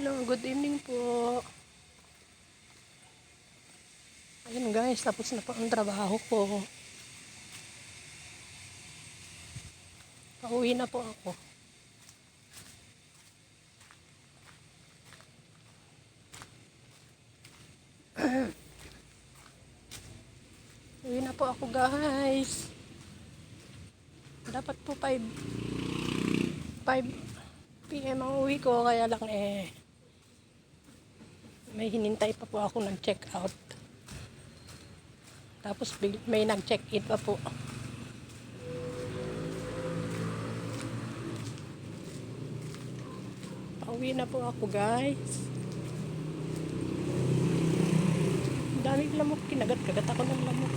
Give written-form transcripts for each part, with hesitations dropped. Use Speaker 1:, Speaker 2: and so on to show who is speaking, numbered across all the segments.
Speaker 1: Hello, good evening po. Ayun guys, tapos na po ang trabaho ko. Pauwi na po ako. Uwi na po ako guys. Dapat po 5 PM ang uwi ko, kaya lang may hinintay pa po ako ng check out. Tapos may nag-check in pa po. Pauwi na po ako guys. Daming lamok, kinagat-kagat ako ng lamok.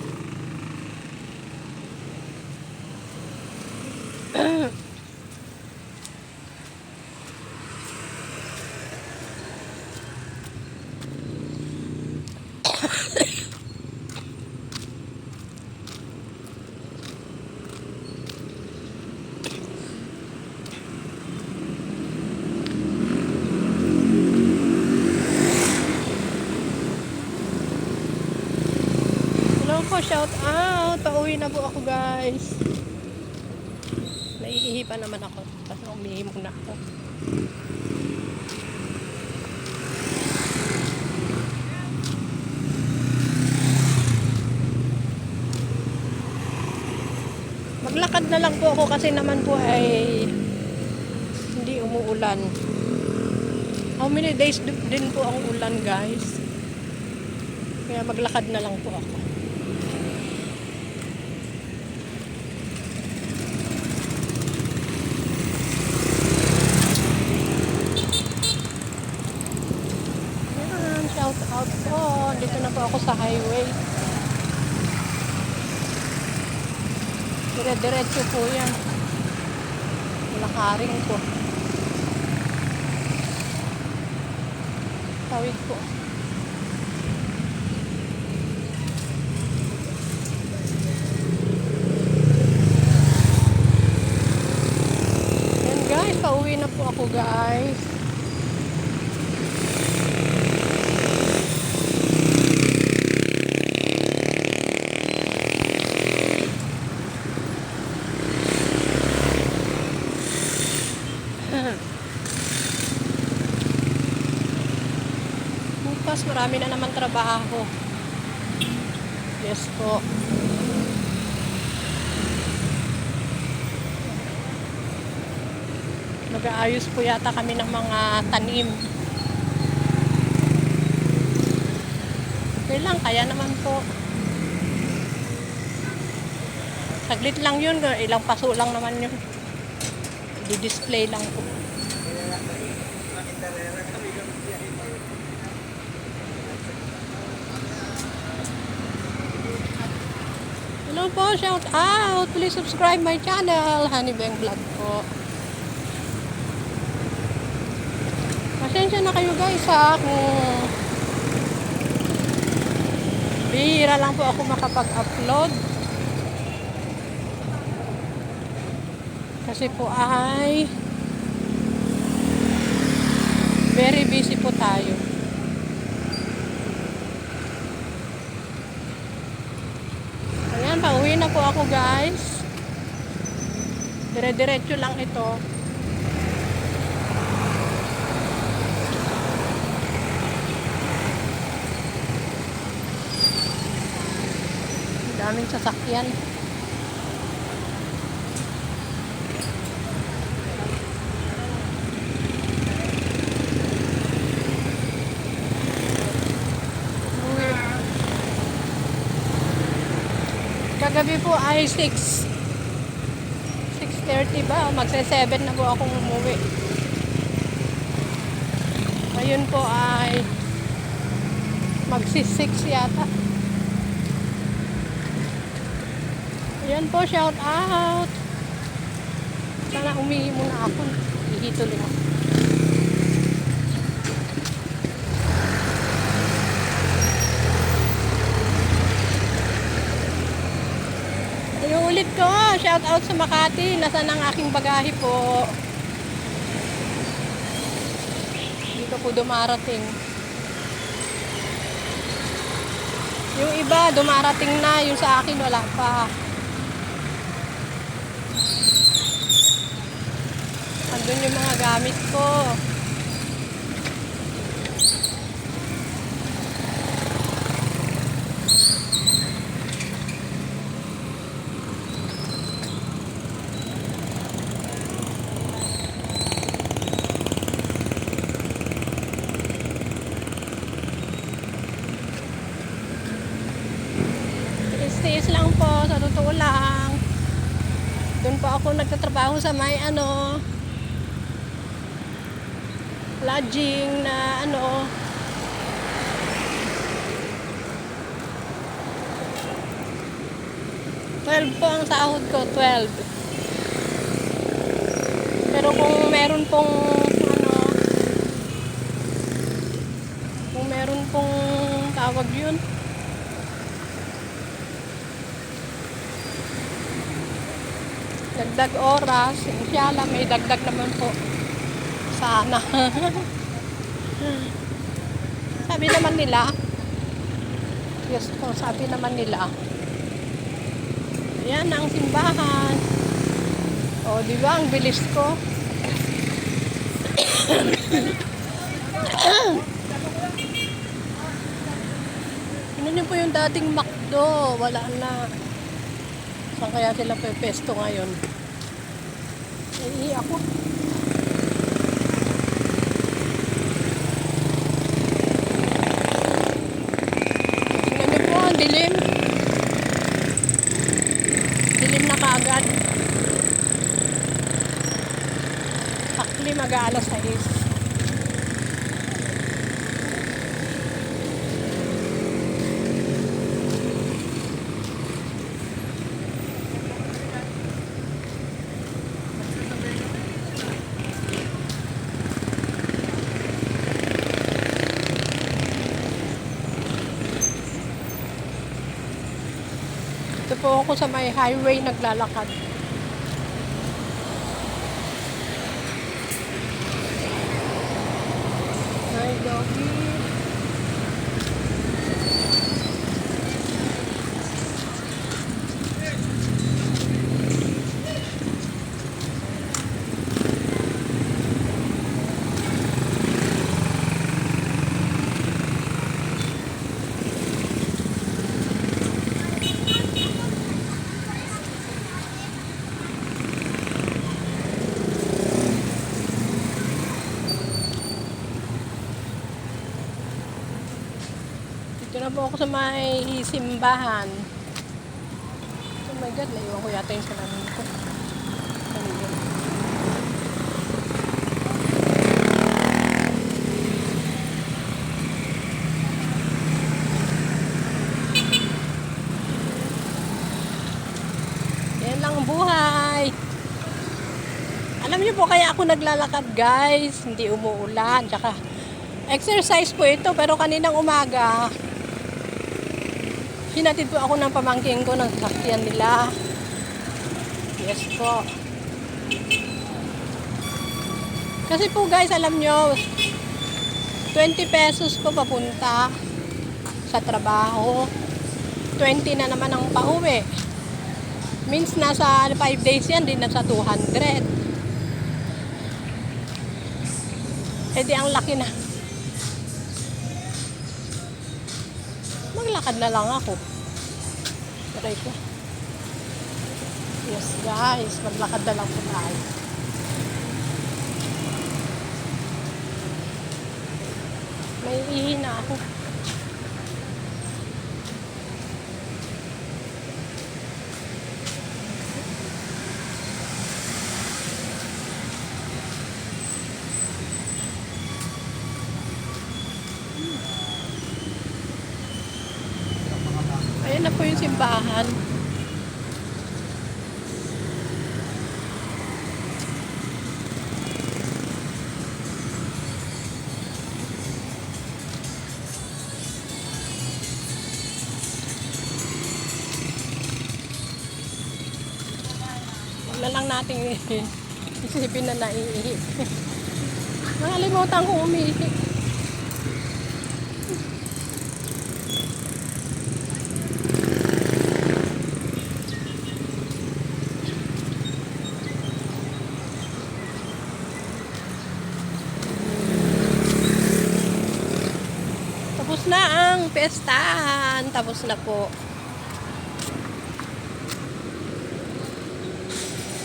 Speaker 1: Hello po, shout out. Pauwi na po ako guys. Naiihi pa naman ako. Kasi umihi muna ako. Maglakad na lang po ako kasi naman po ay hindi umuulan. How many days din po ang ulan guys? Kaya maglakad na lang po ako. Yan, shout out po. Dito na po ako sa highway. Dire-diretso po yan. Lakaring po. Tawid po. Yan guys, pauwi na po ako guys. Bukas marami na naman trabaho. Yes po. Mag-aayos po yata kami ng mga tanim. Okay lang, kaya naman po. Saglit lang yun, ilang paso lang naman yun. I-display lang po. Hello po, shout out! Please subscribe my channel, Honeybang Vlog po. Pasensya na kayo guys ha, kung bihira lang po ako makapag-upload. Kasi po ay very busy po tayo. Ayan, pauwi na po ako guys. Dire-diretso lang ito. Daming sasakyan. Kagabi po ay 6:30 ba? Magse-7 na po akong umuwi. Ngayon po ay magsi-6 yata. Ayan po, shout out. Sana umihi muna ako. Ihituloy ako. Ayun ulit ko, shout out sa Makati. Nasaan ang aking bagahe po? Dito po dumarating. Yung iba, dumarating na. Yung sa akin, wala pa. Andun yung mga gamit ko. Tiis lang po, sa totoo lang. Doon po ako nagtatrabaho sa may lodging na 12 po ang sahod ko, 12. Pero kung meron pong kung meron pong tawag yun, dagdag oras, inshallah may dagdag naman po. Sana. Sabi naman nila, yes po, sabi naman nila, yan ang simbahan. O, di ba, ang bilis ko. Ano niyo po yung dating McDo? Wala na. Saan kaya sila pepesto ngayon? Ay, ako. Tingnan niyo po, ang dilim. Dilim na kaagad. Sakli mag-aalas 6. Ito po ako sa may highway naglalakad. Hi, doggy. Dito na po ako sa may simbahan. Oh my God, naiwan ko yata yung salamin ko. Ano yun? Yan lang ang buhay. Alam niyo po kaya ako naglalakad, guys. Hindi umuulan. Tsaka exercise po ito, pero kaninang umaga hinatid po ako ng pamangkin ko ng sasakyan nila. Yes po. Kasi po guys, alam nyo, 20 pesos po papunta sa trabaho. 20 na naman ang pauwi. Means nasa 5 days yan, din nasa 200. Eh di ang laki na. Maglakad na lang ako. Try ko. Yes guys, maglakad na lang po tayo. May ihi na ako. Ayan na po yung simbahan. Wala lang natin isipin na naiihi. Nakalimutan ko umihi. Tapos na ang pestahan. Tapos na po.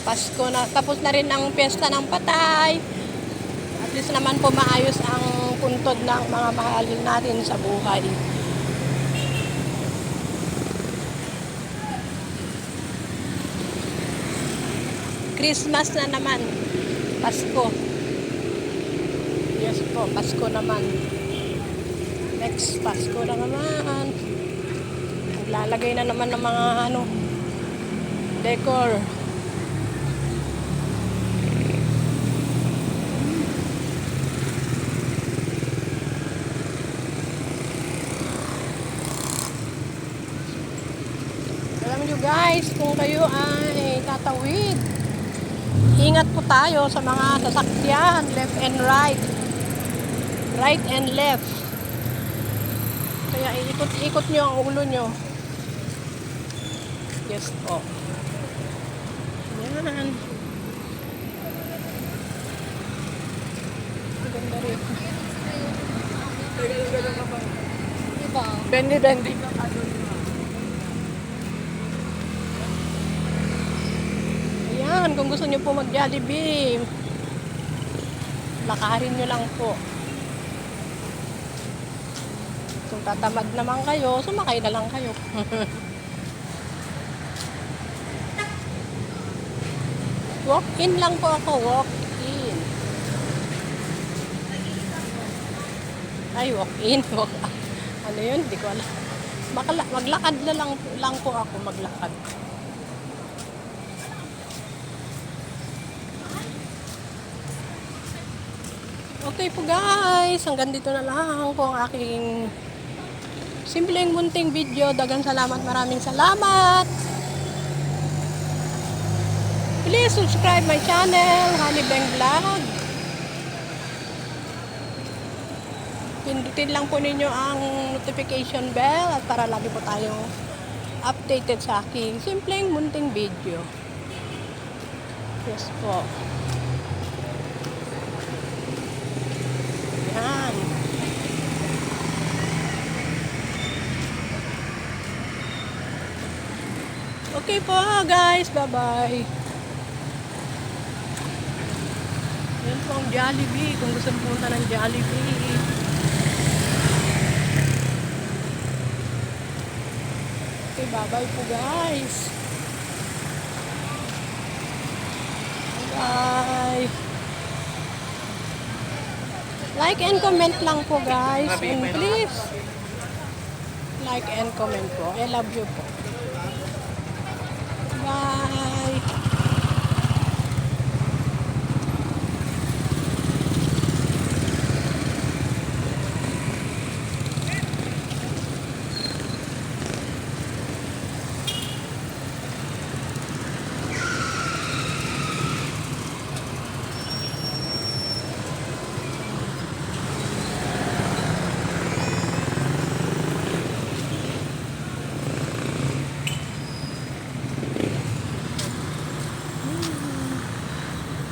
Speaker 1: Pasko na. Tapos na rin ang pesta ng patay. At least naman po maayos ang puntod ng mga mahalin natin sa buhay. Christmas na naman. Pasko. Yes po, Pasko naman. Next Pasko na naman. Lalagay na naman ng mga decor. Alam nyo guys, kung kayo ay tatawid, ingat po tayo sa mga sasakyan, left and right. Right and left. Kaya iikot-ikot nyo ang ulo nyo. Yes po. Yan. Maganda rin.
Speaker 2: Diba?
Speaker 1: Bendi-bendi. Ayan, kung gusto nyo po mag-Jollibee, lakarin nyo lang po. Kung tatamad naman kayo, sumakay na lang kayo. Walk in lang po ako, walk in. Ay, walk in. Ano yun? Hindi ko alam. Maglakad na lang po ako, maglakad. Okay po guys, hanggang dito na lang po ang aking simpleng munting video. Dagang salamat, maraming salamat. Please subscribe my channel, Honey Beng Vlog. Pindutin lang po ninyo ang notification bell at para lagi po tayong updated sa aking simpleng munting video. Yes po. Yan. Okay po guys, bye-bye. Yan po ang Jollibee, kung gusto pumunta ng Jollibee. Okay, bye-bye po guys. Bye. Like and comment lang po guys. And please, like and comment po. I love you po. Bye.